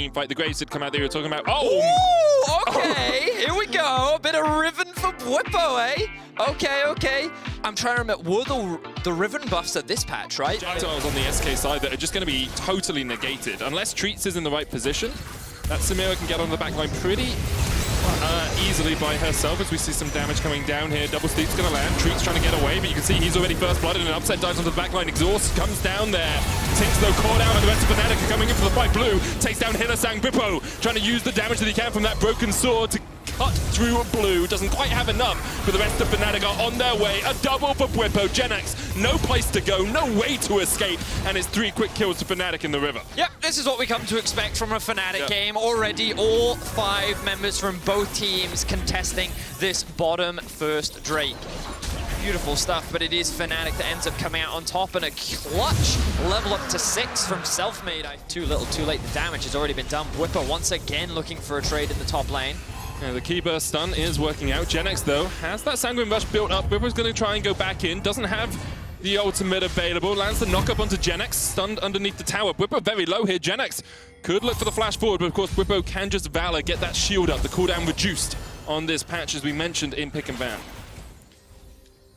team fight. The Graves did come out there. You were talking about. Oh! Ooh, okay, here we go. A bit of Riven for Bwipo, eh? Okay. I'm trying to remember, were the Riven buffs at this patch, right? Projectiles on the SK side that are just going to be totally negated. Unless Treats is in the right position, that Samira can get on the back line pretty easily by herself as we see some damage coming down here. Double Steep's going to land. Treats trying to get away, but you can see he's already first blooded and Upset dives onto the back line. Exhaust comes down there. Tinks though caught out, and the rest of Fnatic are coming in for the fight. Blue takes down Hylissang. Bwipo trying to use the damage that he can from that broken sword to cut through Blue. Doesn't quite have enough, but the rest of Fnatic are on their way. A double for Bwipo. Genex, no place to go, no way to escape, and it's 3 quick kills to Fnatic in the river. Yep, this is what we come to expect from a Fnatic game. Already all 5 members from both teams contesting this bottom first Drake. Beautiful stuff, but it is Fnatic that ends up coming out on top, and a clutch level up to 6 from Selfmade. Too little, too late. The damage has already been done. Bwipo once again looking for a trade in the top lane. Yeah, the key burst stun is working out. Genex, though, has that Sanguine Rush built up. Bwipo's going to try and go back in. Doesn't have the ultimate available. Lands the knock-up onto Genex, stunned underneath the tower. Bwipo very low here. Genex could look for the flash forward, but of course Bwipo can just Valor, get that shield up. The cooldown reduced on this patch, as we mentioned in Pick and Ban.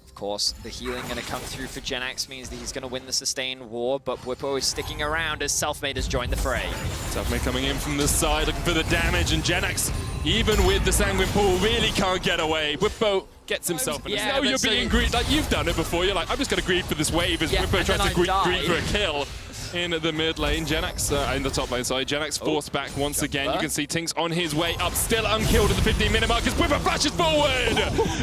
Of course, the healing going to come through for Genex means that he's going to win the sustained war, but Bwipo is sticking around as Selfmade has joined the fray. Selfmade coming in from the side, looking for the damage, and Genex, even with the Sanguine Pool, really can't get away. Bwipo gets himself in. Yeah, you're being greedy. Like, you've done it before. You're like, I'm just going to greed for this wave as Bwipo tries to greed for a kill in the mid lane. Genex, in the top lane, sorry. Genex forced back once again. You can see Tinks on his way up, still unkilled at the 15-minute mark as Bwipo flashes forward.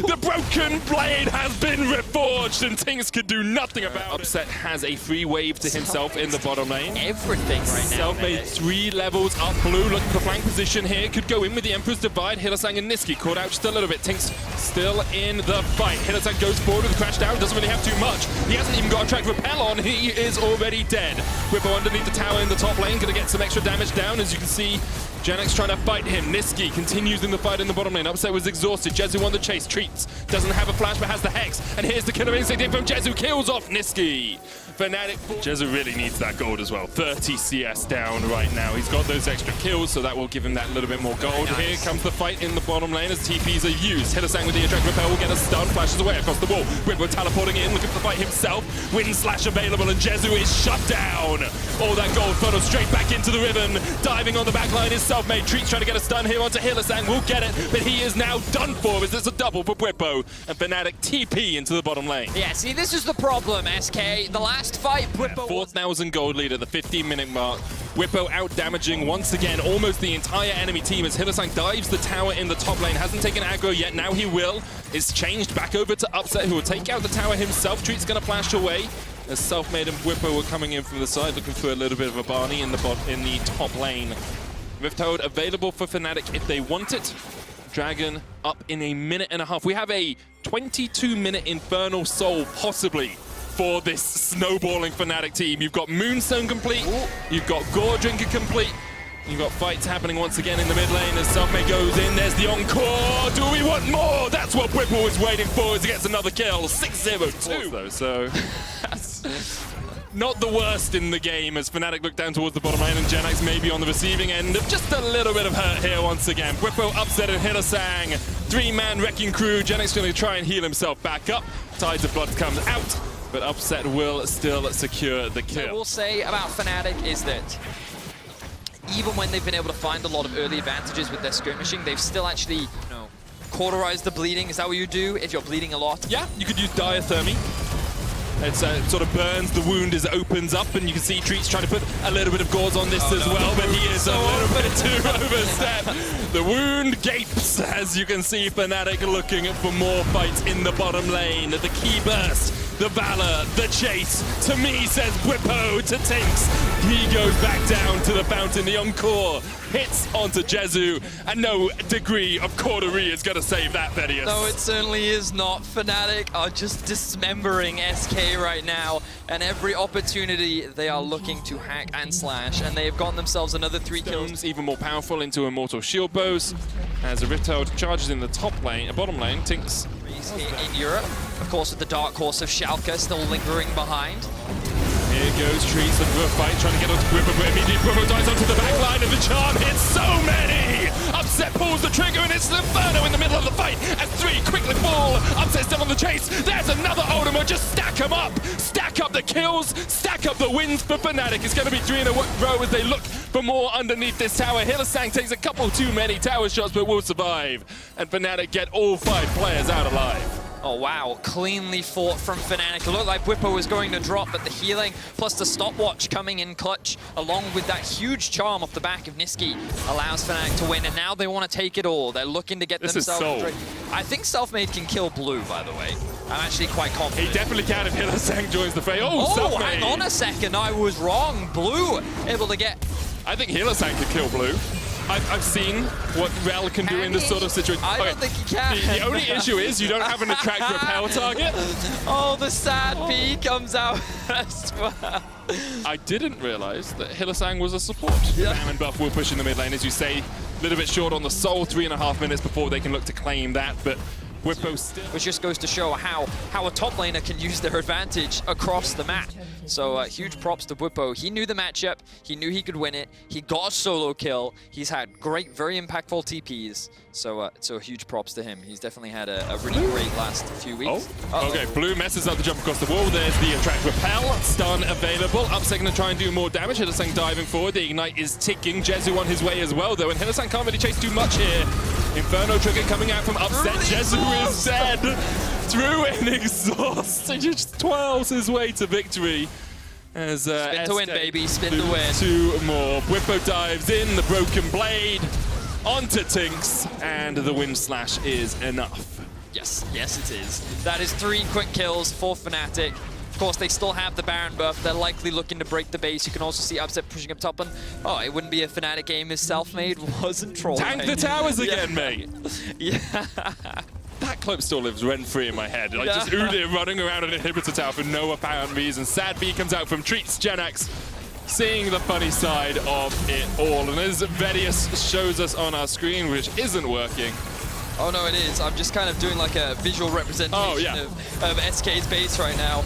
The broken blade has been reforged, and Tinks could do nothing about it. Upset has a free wave to himself in the bottom lane. Everything right now. Selfmade 3 levels up. Blue looking for the flank position here. Could go in with the Emperor's Divide. Hylissang and Niski caught out just a little bit. Tinks still in the fight. Hylissang goes forward with the crash down. Doesn't really have too much. He hasn't even got a track repel on. He is already dead. Bwipo underneath the tower in the top lane, gonna get some extra damage down. As you can see, Genex trying to fight him. Niski continues in the fight in the bottom lane. Upset was exhausted. Jezu on the chase. Treats doesn't have a flash but has the Hex. And here's the killer instinct in from Jezu. Kills off Niski. Fnatic. Jezu really needs that gold as well. 30 CS down right now. He's got those extra kills, so that will give him that little bit more gold. Nice. Here comes the fight in the bottom lane as TPs are used. Hylissang with the attract repel will get a stun. Flashes away across the wall. Bwipo teleporting in, looking for the fight himself. Wind slash available, and Jezu is shut down. All that gold funnels straight back into the ribbon. Diving on the back line is Selfmade. Treats trying to get a stun here onto Hylissang. Will get it, but he is now done for as there's a double for Bwipo. And Fnatic TP into the bottom lane. Yeah, see, this is the problem, SK. The last fight, Bwipo 4,000 gold lead at the 15-minute mark. Bwipo out damaging once again almost the entire enemy team as Hylissang dives the tower in the top lane. Hasn't taken aggro yet, now he will. Is changed back over to Upset, who will take out the tower himself. Treat's gonna flash away as Selfmade and Bwipo were coming in from the side, looking for a little bit of a Barney in the top lane. Rifthold available for Fnatic if they want it. Dragon up in a minute and a half. We have a 22-minute Infernal Soul possibly for this snowballing Fnatic team. You've got Moonstone complete, you've got Gore Drinker complete, you've got fights happening once again in the mid lane as Selfmade goes in. There's the encore. Do we want more? That's what Bwipo was waiting for as he gets another kill. 6-0-2 though, so not the worst in the game as Fnatic look down towards the bottom lane, and Genex maybe on the receiving end of just a little bit of hurt here once again. Bwipo Upset and Hylissang. 3-man wrecking crew. Genex going to try and heal himself back up. Tides of Blood comes out, but Upset will still secure the kill. What I will say about Fnatic is that even when they've been able to find a lot of early advantages with their skirmishing, they've still actually, cauterized the bleeding. Is that what you do if you're bleeding a lot? Yeah, you could use Diathermy. It sort of burns the wound as it opens up, and you can see Treats trying to put a little bit of gauze on this as well, but he is a little bit too overstep. The wound gapes, as you can see Fnatic looking for more fights in the bottom lane. The key burst, the Valor, the chase. To me, says Bwipo to Tinks. He goes back down to the fountain. The encore hits onto Jezu, and no degree of cautery is going to save that, Vedius. No, it certainly is not. Fnatic are just dismembering SK right now, and every opportunity they are looking to hack and slash, and they have gotten themselves another 3 kills. Even more powerful into Immortal Shield Bows as a Rifthold charges in the top lane, bottom lane. Tinks in Europe, of course, with the Dark Horse of Schalke still lingering behind. Here goes Trees looking for a fight, trying to get onto Bwippo, but immediately Bwippo dives onto the back line of the charm, hits so many! Upset pulls the trigger and it's Inferno in the middle of the fight as 3 quickly fall. Upset still on the chase, there's another Ultima, just stack them up! Stack up the kills, stack up the wins for Fnatic. It's going to be 3 in a row as they look for more underneath this tower. Hylissang takes a couple too many tower shots but will survive. And Fnatic get all 5 players out alive. Oh wow, cleanly fought from Fnatic. It looked like Bwippo was going to drop, but the healing plus the stopwatch coming in clutch, along with that huge charm off the back of Niski, allows Fnatic to win, and now they want to take it all. They're looking to get themselves... I think Selfmade can kill Blue, by the way. I'm actually quite confident. He definitely can if Hylissang joins the fray. Oh, Selfmade! Hang on a second, I was wrong. Blue able to get... I think Hylissang could kill Blue. I've seen what Rel can do in this sort of situation. I don't think he can. The only issue is you don't have an attract repel target. Oh, the sad P comes out as well. I didn't realize that Hylissang was a support. Yeah. Bam and Buff will push in the mid lane, as you say. A little bit short on the soul, 3.5 minutes before they can look to claim that, but Bwippo still... Which just goes to show how a top laner can use their advantage across the map. So huge props to Bwippo. He knew the matchup, he knew he could win it, he got a solo kill, he's had great, very impactful TPs. So huge props to him. He's definitely had a really great last few weeks. Oh, okay, Blue messes up the jump across the wall. There's the attract repel, stun available. Upset gonna try and do more damage. Hylissang diving forward, the ignite is ticking. Jezu on his way as well though, and Hylissang can't really chase too much here. Inferno trigger coming out from Upset. Jezu is dead. Through an exhaust. He just twirls his way to victory. As spin to win, baby. Spin to win. 2 more. Bwippo dives in, the broken blade onto Tinks, and the wind slash is enough. Yes, yes it is. That is 3 quick kills for Fnatic. Of course, they still have the Baron buff. They're likely looking to break the base. You can also see Upset pushing up top, and oh, it wouldn't be a Fnatic game if Selfmade wasn't trolling. Tank the towers again, mate. Yeah. That clip still lives rent-free in my head. Like just Udyr running around an inhibitor tower for no apparent reason. Sad B comes out from Treats, Genax, seeing the funny side of it all. And as Vedius shows us on our screen, which isn't working. Oh no, it is. I'm just kind of doing like a visual representation of SK's base right now.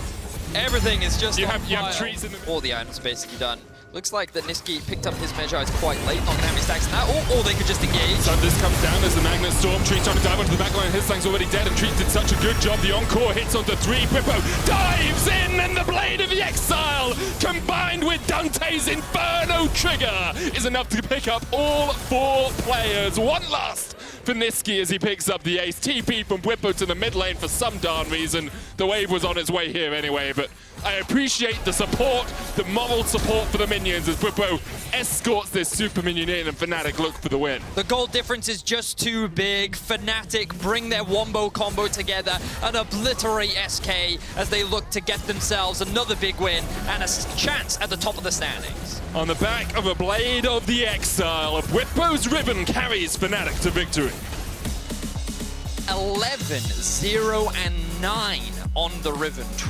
Everything is just you have Treats in the... All the items are basically done. Looks like that Niski picked up his Medjai's quite late, not gonna have any stacks in that, or they could just engage. Thunders comes down as the Magnet Storm. Treat trying to dive onto the back line. Hylissang's already dead, and Treat did such a good job. The encore hits onto 3. Bwippo dives in, and the Blade of the Exile, combined with Dante's Inferno trigger, is enough to pick up all 4 players. One last for Niski as he picks up the ace. TP from Bwippo to the mid lane for some darn reason. The wave was on its way here anyway, but I appreciate the support, the moral support for the minions as Bwippo escorts this super minion in and Fnatic look for the win. The gold difference is just too big. Fnatic bring their wombo combo together and obliterate SK as they look to get themselves another big win and a chance at the top of the standings. On the back of a Blade of the Exile, Bwippo's ribbon carries Fnatic to victory. 11, 0, and 9 on the Riven.